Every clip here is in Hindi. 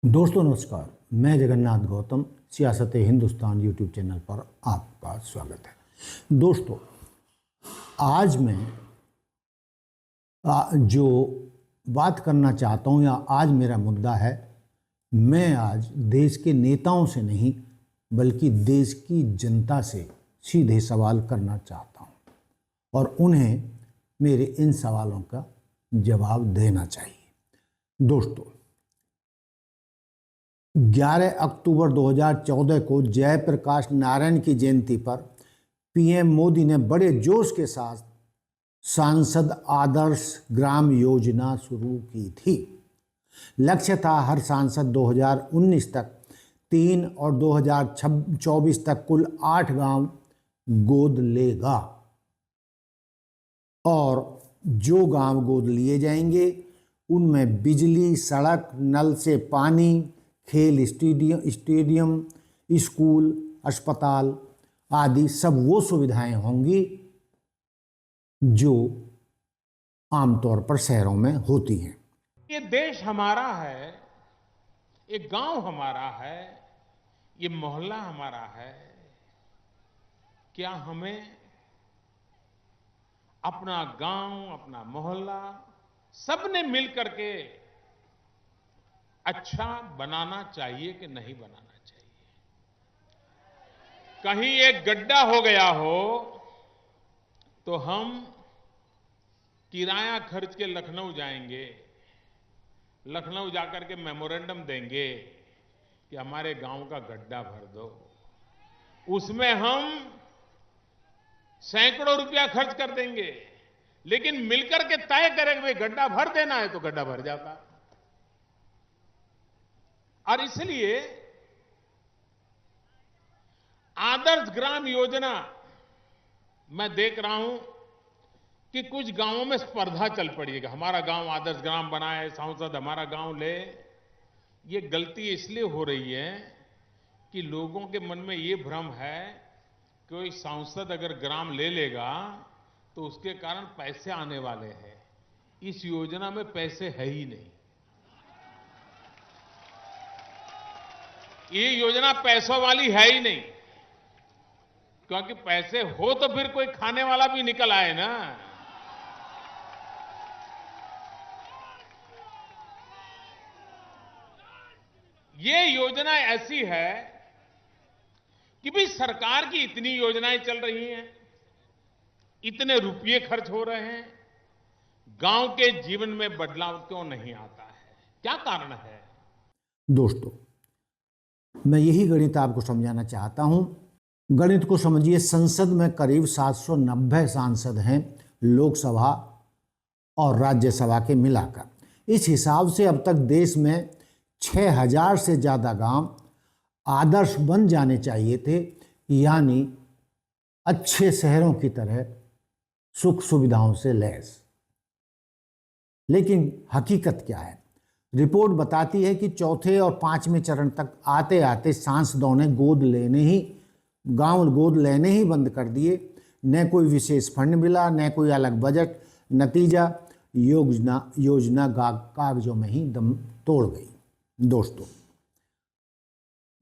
दोस्तों नमस्कार, मैं जगन्नाथ गौतम सियासत हिंदुस्तान यूट्यूब चैनल पर आपका स्वागत है। दोस्तों आज मैं जो बात करना चाहता हूं या आज मेरा मुद्दा है, मैं आज देश के नेताओं से नहीं बल्कि देश की जनता से सीधे सवाल करना चाहता हूं और उन्हें मेरे इन सवालों का जवाब देना चाहिए। दोस्तों 11 अक्टूबर 2014 को जयप्रकाश नारायण की जयंती पर पीएम मोदी ने बड़े जोश के साथ सांसद आदर्श ग्राम योजना शुरू की थी। लक्ष्य था हर सांसद 2019 तक 3 और 2024 तक कुल 8 गांव गोद लेगा और जो गांव गोद लिए जाएंगे उनमें बिजली, सड़क, नल से पानी, खेल स्टेडियम, स्कूल, अस्पताल आदि सब वो सुविधाएं होंगी जो आमतौर पर शहरों में होती हैं। ये देश हमारा है, ये गांव हमारा है, ये मोहल्ला हमारा है। क्या हमें अपना गांव, अपना मोहल्ला सबने मिल करके अच्छा बनाना चाहिए कि नहीं बनाना चाहिए? कहीं एक गड्ढा हो गया हो तो हम किराया खर्च के लखनऊ जाएंगे, लखनऊ जाकर के मेमोरेंडम देंगे कि हमारे गांव का गड्ढा भर दो। उसमें हम सैकड़ों रुपया खर्च कर देंगे, लेकिन मिलकर के तय करें कि गड्ढा भर देना है तो गड्ढा भर जाता। और इसलिए आदर्श ग्राम योजना मैं देख रहा हूं कि कुछ गांवों में स्पर्धा चल पड़ी है कि हमारा गांव आदर्श ग्राम बनाए, सांसद हमारा गांव ले। ये गलती इसलिए हो रही है कि लोगों के मन में ये भ्रम है कि कोई सांसद अगर ग्राम ले लेगा तो उसके कारण पैसे आने वाले हैं। इस योजना में पैसे है ही नहीं। ये योजना पैसों वाली है ही नहीं, क्योंकि पैसे हो तो फिर कोई खाने वाला भी निकल आए ना। ये योजना ऐसी है कि भाई सरकार की इतनी योजनाएं चल रही हैं, इतने रुपये खर्च हो रहे हैं, गांव के जीवन में बदलाव क्यों नहीं आता है? क्या कारण है? दोस्तों मैं यही गणित आपको समझाना चाहता हूं। गणित को समझिए। संसद में करीब 790 सांसद हैं, लोकसभा और राज्यसभा के मिलाकर। इस हिसाब से अब तक देश में 6000 से ज़्यादा गांव आदर्श बन जाने चाहिए थे, यानी अच्छे शहरों की तरह सुख सुविधाओं से लैस। लेकिन हकीकत क्या है? रिपोर्ट बताती है कि चौथे और 5वें चरण तक आते आते सांसदों ने गांव गोद लेने ही बंद कर दिए। न कोई विशेष फंड मिला, न कोई अलग बजट। नतीजा योजना कागजों में ही दम तोड़ गई। दोस्तों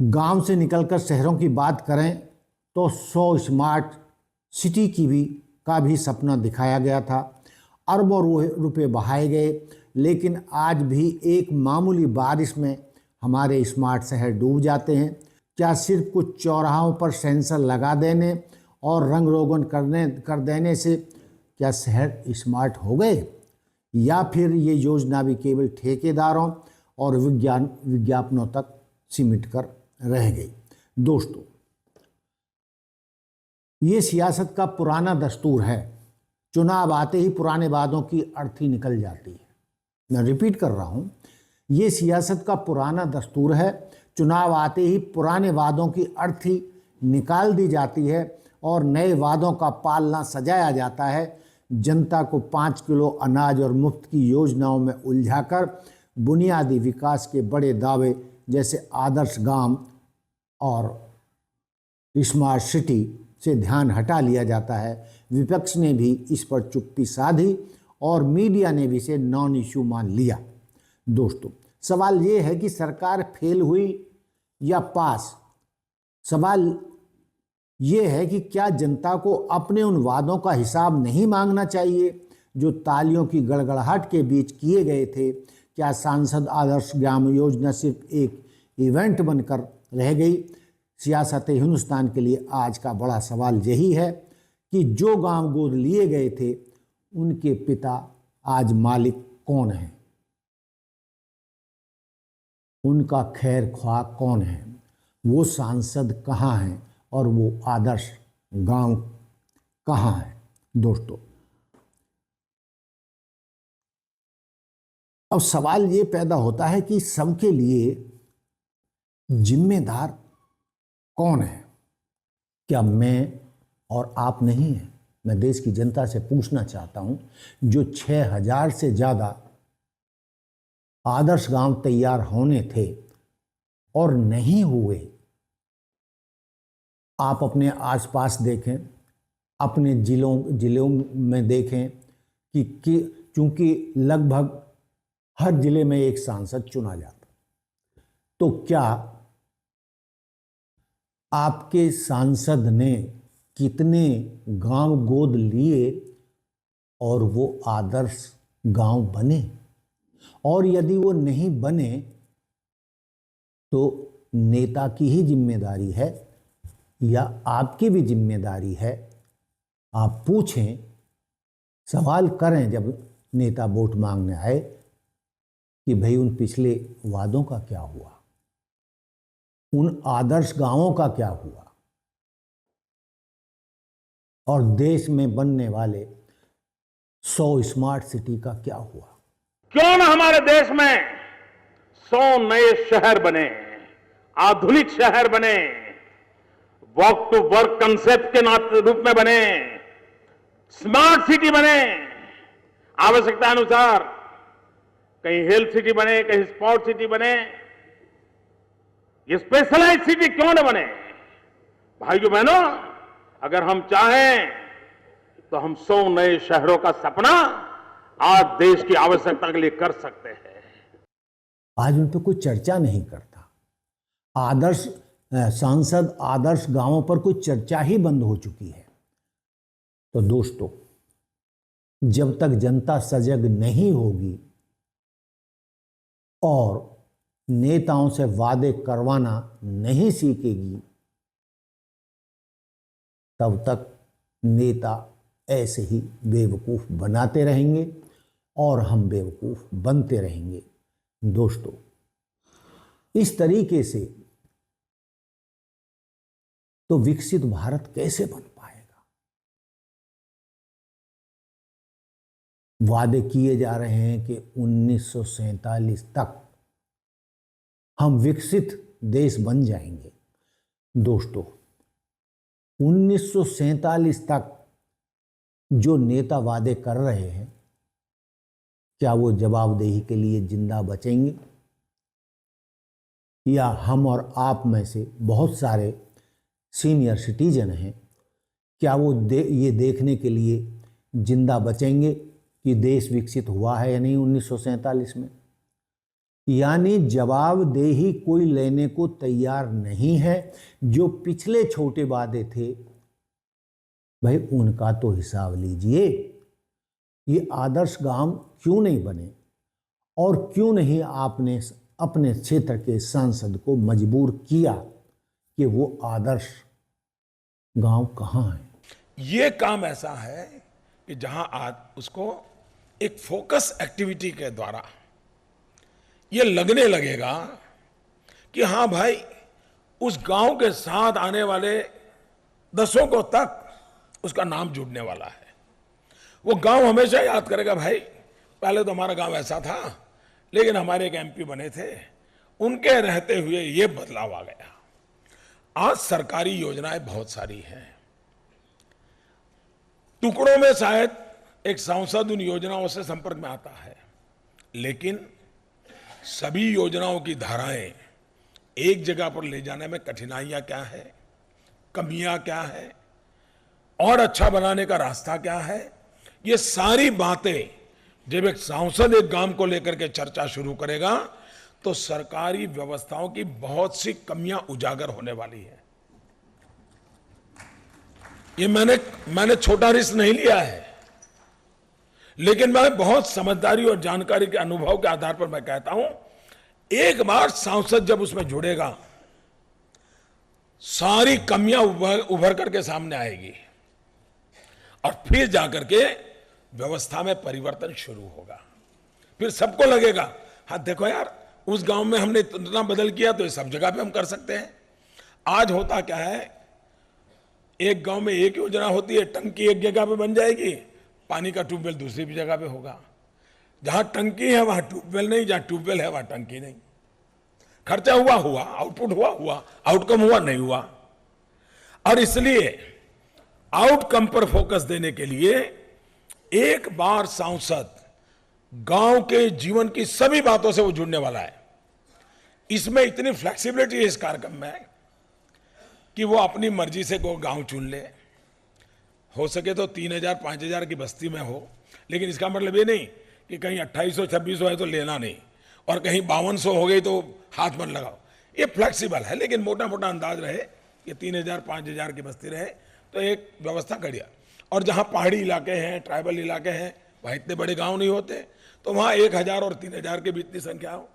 गांव से निकलकर शहरों की बात करें तो 100 स्मार्ट सिटी का भी सपना दिखाया गया था। अरबों रुपए बहाए गए, लेकिन आज भी एक मामूली बारिश में हमारे स्मार्ट शहर डूब जाते हैं। क्या सिर्फ कुछ चौराहों पर सेंसर लगा देने और रंग रोगन कर देने से क्या शहर स्मार्ट हो गए, या फिर ये योजना भी केवल ठेकेदारों और विज्ञापनों तक सिमट कर रह गई? दोस्तों ये सियासत का पुराना दस्तूर है। चुनाव आते ही पुराने वादों की अर्थी निकल जाती है। मैं रिपीट कर रहा हूं, ये सियासत का पुराना दस्तूर है। चुनाव आते ही पुराने वादों की अर्थी निकाल दी जाती है और नए वादों का पालना सजाया जाता है। जनता को 5 किलो अनाज और मुफ्त की योजनाओं में उलझाकर बुनियादी विकास के बड़े दावे जैसे आदर्श गांव और स्मार्ट सिटी से ध्यान हटा लिया जाता है। विपक्ष ने भी इस पर चुप्पी साधी और मीडिया ने भी इसे नॉन इशू मान लिया। दोस्तों सवाल ये है कि सरकार फेल हुई या पास। सवाल ये है कि क्या जनता को अपने उन वादों का हिसाब नहीं मांगना चाहिए जो तालियों की गड़गड़ाहट के बीच किए गए थे। क्या सांसद आदर्श ग्राम योजना सिर्फ एक इवेंट बनकर रह गई। सियासत हिंदुस्तान के लिए आज का बड़ा सवाल यही है कि जो गांव गोद लिए गए थे उनके पिता आज मालिक कौन है, उनका खैर ख्वाह कौन है, वो सांसद कहाँ हैं और वो आदर्श गांव कहाँ है। दोस्तों, अब सवाल ये पैदा होता है कि सबके लिए जिम्मेदार कौन है। क्या मैं और आप नहीं हैं? मैं देश की जनता से पूछना चाहता हूं, जो 6000 से ज्यादा आदर्श गांव तैयार होने थे और नहीं हुए। आप अपने आसपास देखें, अपने जिलों में देखें कि चूंकि लगभग हर जिले में एक सांसद चुना जाता, तो क्या आपके सांसद ने कितने गांव गोद लिए और वो आदर्श गांव बने? और यदि वो नहीं बने तो नेता की ही जिम्मेदारी है या आपकी भी जिम्मेदारी है? आप पूछें, सवाल करें जब नेता वोट मांगने आए कि भाई उन पिछले वादों का क्या हुआ, उन आदर्श गांवों का क्या हुआ, और देश में बनने वाले 100 स्मार्ट सिटी का क्या हुआ। क्यों ना हमारे देश में 100 नए शहर बने, आधुनिक शहर बने, वॉक टू वर्क कंसेप्ट के रूप में बने, स्मार्ट सिटी बने, आवश्यकता अनुसार कहीं हेल्थ सिटी बने, कहीं स्पोर्ट सिटी बने, ये स्पेशलाइज सिटी क्यों न बने। भाइयों बहनों, अगर हम चाहें तो हम 100 नए शहरों का सपना आज देश की आवश्यकता के लिए कर सकते हैं। आज उन पर कोई चर्चा नहीं करता। आदर्श सांसद आदर्श गांवों पर कोई चर्चा ही बंद हो चुकी है। तो दोस्तों, जब तक जनता सजग नहीं होगी और नेताओं से वादे करवाना नहीं सीखेगी, तब तक नेता ऐसे ही बेवकूफ बनाते रहेंगे और हम बेवकूफ बनते रहेंगे। दोस्तों, इस तरीके से तो विकसित भारत कैसे बन पाएगा। वादे किए जा रहे हैं कि 1947 तक हम विकसित देश बन जाएंगे। दोस्तों, 1947 तक जो नेता वादे कर रहे हैं, क्या वो जवाबदेही के लिए जिंदा बचेंगे, या हम और आप में से बहुत सारे सीनियर सिटीजन हैं, क्या वो ये देखने के लिए जिंदा बचेंगे कि देश विकसित हुआ है या नहीं 1947 में। यानी जवाबदेही कोई लेने को तैयार नहीं है। जो पिछले छोटे वादे थे, भाई उनका तो हिसाब लीजिए। ये आदर्श गांव क्यों नहीं बने और क्यों नहीं आपने अपने क्षेत्र के सांसद को मजबूर किया कि वो आदर्श गांव कहाँ है। ये काम ऐसा है कि जहां आज उसको एक फोकस एक्टिविटी के द्वारा ये लगने लगेगा कि हाँ भाई, उस गांव के साथ आने वाले दशकों तक उसका नाम जुड़ने वाला है। वो गांव हमेशा याद करेगा, भाई पहले तो हमारा गांव ऐसा था, लेकिन हमारे एक एमपी बने थे, उनके रहते हुए ये बदलाव आ गया। आज सरकारी योजनाएं बहुत सारी हैं, टुकड़ों में शायद एक सांसद उन योजनाओं से संपर्क में आता है, लेकिन सभी योजनाओं की धाराएं एक जगह पर ले जाने में कठिनाइयां क्या है, कमियां क्या है और अच्छा बनाने का रास्ता क्या है, ये सारी बातें जब एक सांसद एक गांव को लेकर के चर्चा शुरू करेगा तो सरकारी व्यवस्थाओं की बहुत सी कमियां उजागर होने वाली है। ये मैंने छोटा रिस्क नहीं लिया है, लेकिन मैं बहुत समझदारी और जानकारी के अनुभव के आधार पर मैं कहता हूं, एक बार सांसद जब उसमें जुड़ेगा, सारी कमियां उभर करके सामने आएगी और फिर जाकर के व्यवस्था में परिवर्तन शुरू होगा। फिर सबको लगेगा, हाँ देखो यार, उस गांव में हमने इतना बदल किया तो ये सब जगह पे हम कर सकते हैं। आज होता क्या है, एक गांव में एक योजना होती है, टंकी एक जगह पे बन जाएगी, पानी का ट्यूबवेल दूसरी भी जगह पे होगा। जहां टंकी है वहां ट्यूबवेल नहीं, जहां ट्यूबवेल है वहां टंकी नहीं। खर्चा हुआ, आउटपुट हुआ, आउटकम हुआ नहीं हुआ। और इसलिए आउटकम पर फोकस देने के लिए एक बार सांसद गांव के जीवन की सभी बातों से वो जुड़ने वाला है। इसमें इतनी फ्लेक्सिबिलिटी है इस कार्यक्रम में कि वो अपनी मर्जी से कोई गांव चुन ले। हो सके तो 3000-5000 की बस्ती में हो, लेकिन इसका मतलब ये नहीं कि कहीं 2800-2600 है तो लेना नहीं, और कहीं 5200 हो गई तो हाथ मत लगाओ। ये फ्लेक्सिबल है, लेकिन मोटा मोटा अंदाज रहे कि 3000-5000 की बस्ती रहे तो एक व्यवस्था करिए। और जहां पहाड़ी इलाके हैं, ट्राइबल इलाके हैं, वहां इतने बड़े गांव नहीं होते, तो वहां 1000 और 3000 के बीच की संख्या हो।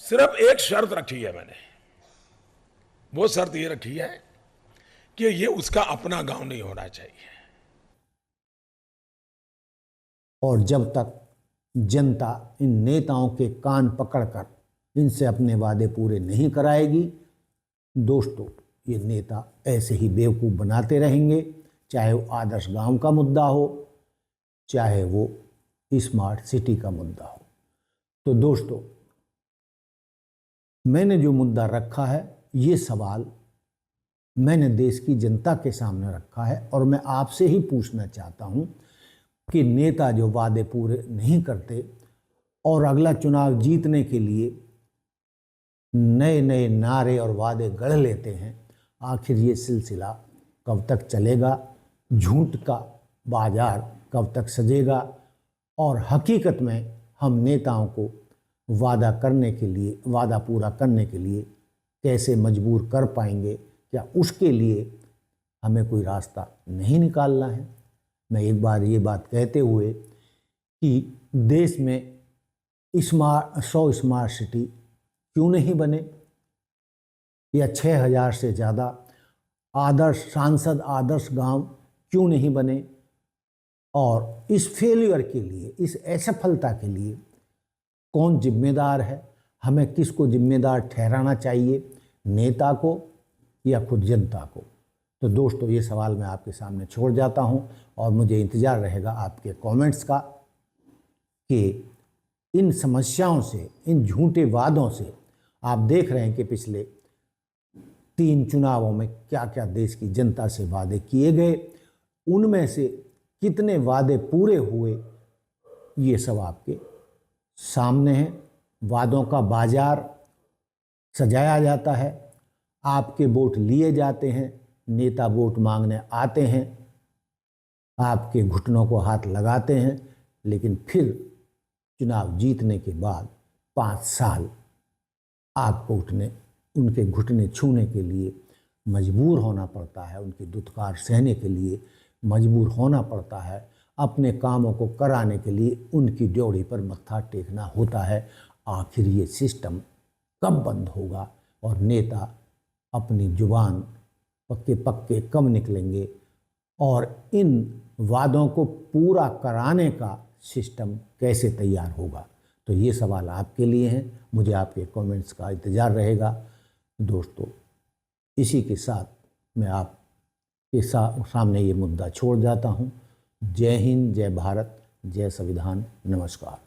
सिर्फ एक शर्त रखी है मैंने, वो शर्त ये रखी है कि ये उसका अपना गांव नहीं होना चाहिए। और जब तक जनता इन नेताओं के कान पकड़कर इनसे अपने वादे पूरे नहीं कराएगी, दोस्तों, ये नेता ऐसे ही बेवकूफ़ बनाते रहेंगे। चाहे वो आदर्श गांव का मुद्दा हो, चाहे वो स्मार्ट सिटी का मुद्दा हो। तो दोस्तों, मैंने जो मुद्दा रखा है, ये सवाल मैंने देश की जनता के सामने रखा है, और मैं आपसे ही पूछना चाहता हूं कि नेता जो वादे पूरे नहीं करते और अगला चुनाव जीतने के लिए नए नए नारे और वादे गढ़ लेते हैं, आखिर ये सिलसिला कब तक चलेगा? झूठ का बाजार कब तक सजेगा? और हकीकत में हम नेताओं को वादा पूरा करने के लिए कैसे मजबूर कर पाएंगे? क्या उसके लिए हमें कोई रास्ता नहीं निकालना है? मैं एक बार ये बात कहते हुए कि देश में 100 स्मार्ट सिटी क्यों नहीं बने, या 6000 से ज़्यादा आदर्श गांव क्यों नहीं बने, और इस फेलियर के लिए, इस असफलता के लिए कौन जिम्मेदार है? हमें किसको जिम्मेदार ठहराना चाहिए, नेता को या खुद जनता को? तो दोस्तों, ये सवाल मैं आपके सामने छोड़ जाता हूं, और मुझे इंतज़ार रहेगा आपके कमेंट्स का कि इन समस्याओं से, इन झूठे वादों से, आप देख रहे हैं कि पिछले 3 चुनावों में क्या क्या देश की जनता से वादे किए गए, उनमें से कितने वादे पूरे हुए, ये सब आपके सामने है। वादों का बाजार सजाया जाता है, आपके वोट लिए जाते हैं, नेता वोट मांगने आते हैं, आपके घुटनों को हाथ लगाते हैं, लेकिन फिर चुनाव जीतने के बाद 5 साल आपको उनके घुटने छूने के लिए मजबूर होना पड़ता है, उनकी दुत्कार सहने के लिए मजबूर होना पड़ता है, अपने कामों को कराने के लिए उनकी ड्योढ़ी पर मत्था टेकना होता है। आखिर ये सिस्टम कब बंद होगा और नेता अपनी जुबान पक्के पक्के कब निकलेंगे, और इन वादों को पूरा कराने का सिस्टम कैसे तैयार होगा? तो ये सवाल आपके लिए हैं, मुझे आपके कमेंट्स का इंतज़ार रहेगा। दोस्तों, इसी के साथ मैं आपके सामने ये मुद्दा छोड़ जाता हूँ। जय हिंद, जय भारत, जय संविधान, नमस्कार।